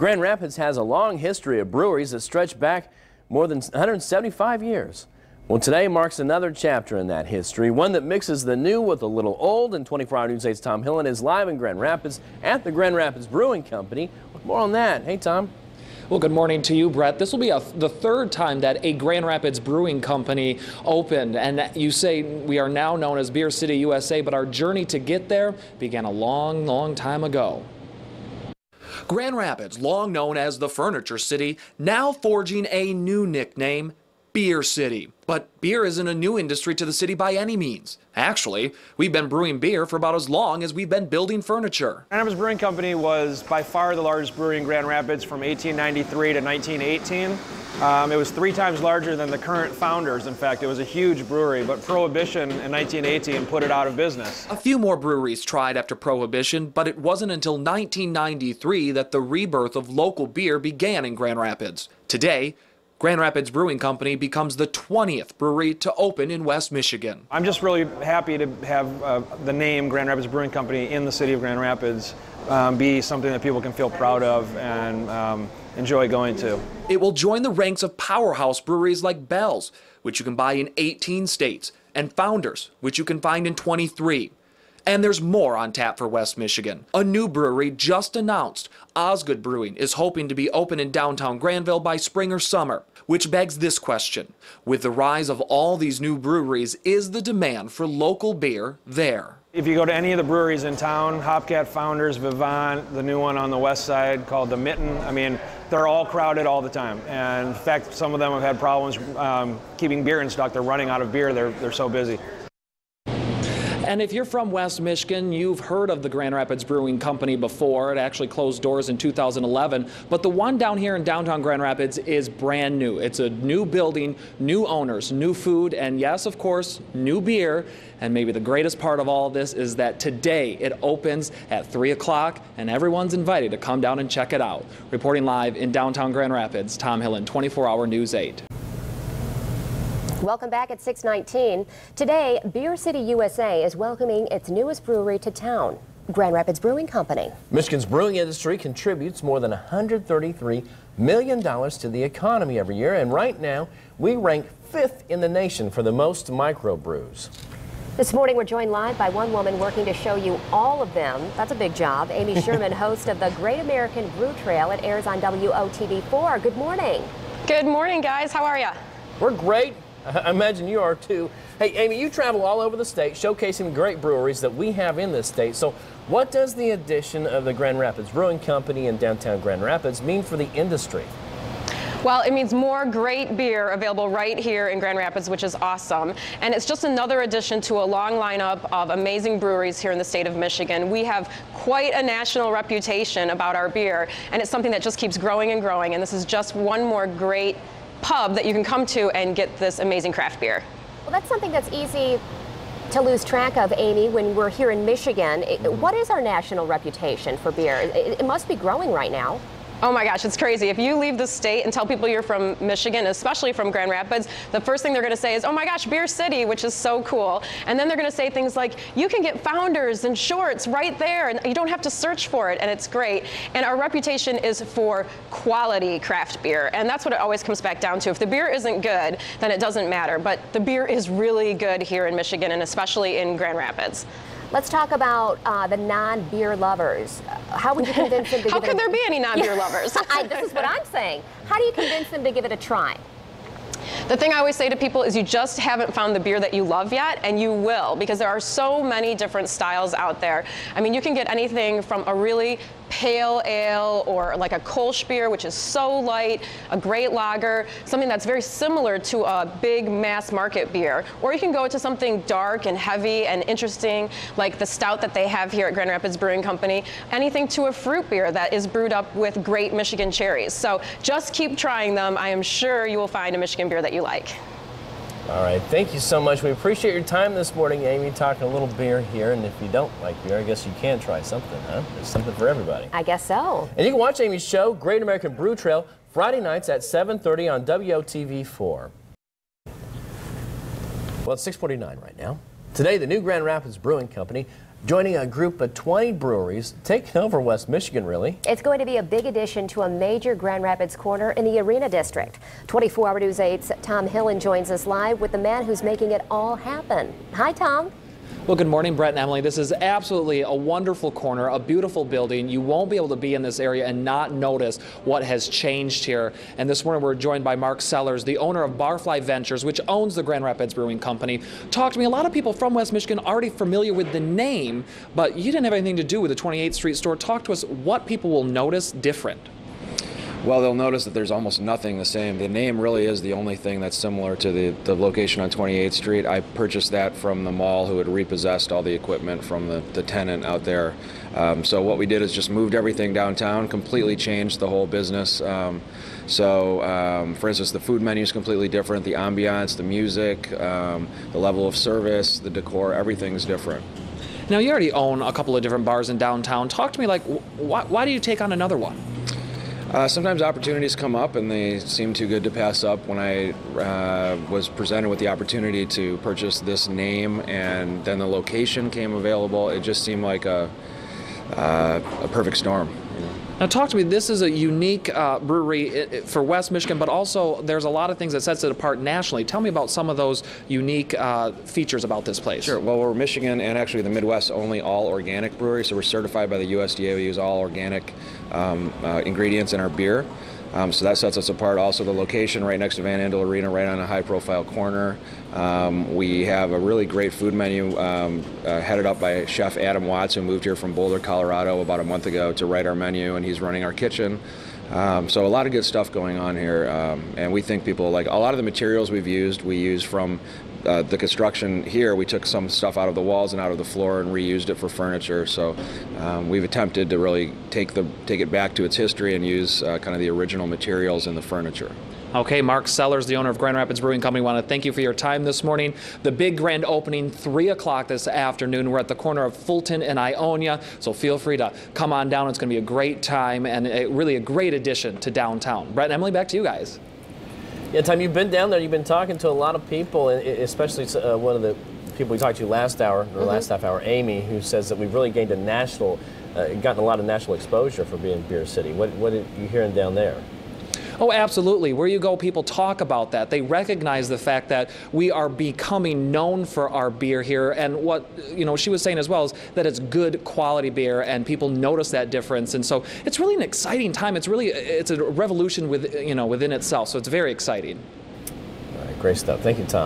Grand Rapids has a long history of breweries that stretch back more than 175 years. Well, today marks another chapter in that history, one that mixes the new with a little old, and 24 Hour News 8's Tom Hillen is live in Grand Rapids at the Grand Rapids Brewing Company. With more on that. Hey, Tom. Well, good morning to you, Brett. This will be the third time that a Grand Rapids Brewing Company opened. And you say we are now known as Beer City, USA, but our journey to get there began a long, long time ago. Grand Rapids, long known as the Furniture City, now forging a new nickname, Beer City. But beer isn't a new industry to the city by any means. Actually, we've been brewing beer for about as long as we've been building furniture. Grand Rapids Brewing Company was by far the largest brewery in Grand Rapids from 1893 to 1918. It was 3 times larger than the current founders. In fact, it was a huge brewery, but Prohibition in 1918 put it out of business. A few more breweries tried after Prohibition, but it wasn't until 1993 that the rebirth of local beer began in Grand Rapids. Today, Grand Rapids Brewing Company becomes the 20th brewery to open in West Michigan. I'm just really happy to have the name Grand Rapids Brewing Company in the city of Grand Rapids be something that people can feel proud of and enjoy going to. It will join the ranks of powerhouse breweries like Bell's, which you can buy in 18 states, and Founders, which you can find in 23. And there's more on tap for West Michigan. A new brewery just announced. Osgood Brewing is hoping to be open in downtown Granville by spring or summer, which begs this question. With the rise of all these new breweries, is the demand for local beer there? If you go to any of the breweries in town, Hopcat, Founders, Vivant, the new one on the west side called the Mitten, I mean, they're all crowded all the time. And in fact, some of them have had problems keeping beer in stock. They're running out of beer. They're so busy. And if you're from West Michigan, you've heard of the Grand Rapids Brewing Company before. It actually closed doors in 2011. But the one down here in downtown Grand Rapids is brand new. It's a new building, new owners, new food, and yes, of course, new beer. And maybe the greatest part of all of this is that today it opens at 3 o'clock, and everyone's invited to come down and check it out. Reporting live in downtown Grand Rapids, Tom Hillen, 24 Hour News 8. Welcome back at 6:19. Today, Beer City USA is welcoming its newest brewery to town, Grand Rapids Brewing Company. Michigan's brewing industry contributes more than $133 million to the economy every year, and right now we rank 5th in the nation for the most microbrews. This morning we're joined live by one woman working to show you all of them. That's a big job. Amy Sherman, host of the Great American Brew Trail. It airs on WOTV4. Good morning. Good morning, guys. How are you? We're great. I imagine you are too. Hey, Amy, you travel all over the state showcasing the great breweries that we have in this state. So what does the addition of the Grand Rapids Brewing Company in downtown Grand Rapids mean for the industry? Well, it means more great beer available right here in Grand Rapids, which is awesome. And it's just another addition to a long lineup of amazing breweries here in the state of Michigan. We have quite a national reputation about our beer, and it's something that just keeps growing and growing. And this is just one more great pub that you can come to and get this amazing craft beer. Well, that's something that's easy to lose track of, Amy, when we're here in Michigan. What is our national reputation for beer? It must be growing right now. Oh my gosh, it's crazy. If you leave the state and tell people you're from Michigan, especially from Grand Rapids, the first thing they're going to say is, oh my gosh, Beer City, which is so cool. And then they're going to say things like, you can get Founders and Shorts right there, and you don't have to search for it, and it's great. And our reputation is for quality craft beer, and that's what it always comes back down to. If the beer isn't good, then it doesn't matter. But the beer is really good here in Michigan, and especially in Grand Rapids. Let's talk about the non-beer lovers. How would you convince them to How could there be any non-beer lovers? This is what I'm saying. How do you convince them to give it a try? The thing I always say to people is you just haven't found the beer that you love yet, and you will, because there are so many different styles out there. I mean, you can get anything from a really pale ale or like a Kolsch beer, which is so light, a great lager, something that's very similar to a big mass market beer. Or you can go to something dark and heavy and interesting, like the stout that they have here at Grand Rapids Brewing Company, anything to a fruit beer that is brewed up with great Michigan cherries. So just keep trying them. I am sure you will find a Michigan beer that you like. All right, thank you so much. We appreciate your time this morning, Amy, talking a little beer here. And if you don't like beer, I guess you can try something, huh? There's something for everybody. I guess so. And you can watch Amy's show, Great American Brew Trail, Friday nights at 7:30 on WOTV4. Well, it's 6:49 right now. Today, the new Grand Rapids Brewing Company joining a group of 20 breweries taking over West Michigan, really. It's going to be a big addition to a major Grand Rapids corner in the Arena District. 24 Hour News 8's Tom Hillen joins us live with the man who's making it all happen. Hi, Tom. Well, good morning, Brett and Emily. This is absolutely a wonderful corner, a beautiful building. You won't be able to be in this area and not notice what has changed here. And this morning we're joined by Mark Sellers, the owner of Barfly Ventures, which owns the Grand Rapids Brewing Company. Talk to me. A lot of people from West Michigan are already familiar with the name, but you didn't have anything to do with the 28th Street store. Talk to us what people will notice different. Well, they'll notice that there's almost nothing the same. The name really is the only thing that's similar to the location on 28th Street. I purchased that from the mall who had repossessed all the equipment from the tenant out there. So what we did is just moved everything downtown, completely changed the whole business. For instance, the food menu is completely different, the ambiance, the music, the level of service, the decor, everything's different. Now, you already own a couple of different bars in downtown. Talk to me, like, why do you take on another one? Sometimes opportunities come up and they seem too good to pass up. When I was presented with the opportunity to purchase this name and then the location came available, it just seemed like a perfect storm. You know? Now talk to me, this is a unique brewery for West Michigan, but also there's a lot of things that sets it apart nationally. Tell me about some of those unique features about this place. Sure, well, we're Michigan and actually the Midwest only all organic brewery, so we're certified by the USDA. We use all organic ingredients in our beer. So that sets us apart. Also the location right next to Van Andel Arena, right on a high profile corner. We have a really great food menu headed up by Chef Adam Watts, who moved here from Boulder, Colorado about a month ago to write our menu, and he's running our kitchen. So a lot of good stuff going on here, and we think people like a lot of the materials we use from the construction here. We took some stuff out of the walls and out of the floor and reused it for furniture. So we've attempted to really take it back to its history and use kind of the original materials in the furniture. Okay, Mark Sellers, the owner of Grand Rapids Brewing Company, want to thank you for your time this morning. The big grand opening, 3 o'clock this afternoon. We're at the corner of Fulton and Ionia, so feel free to come on down. It's going to be a great time and really a great addition to downtown. Brett and Emily, back to you guys. Yeah, Tom, you've been down there. You've been talking to a lot of people, especially one of the people we talked to last hour, or last half hour, Amy, who says that we've really gained gotten a lot of national exposure for being Beer City. What are you hearing down there? Oh, absolutely. Where you go, people talk about that. They recognize the fact that we are becoming known for our beer here, and what she was saying as well is that it's good quality beer, and people notice that difference. And so it's really an exciting time. It's a revolution within itself. So it's very exciting. All right, great stuff. Thank you, Tom.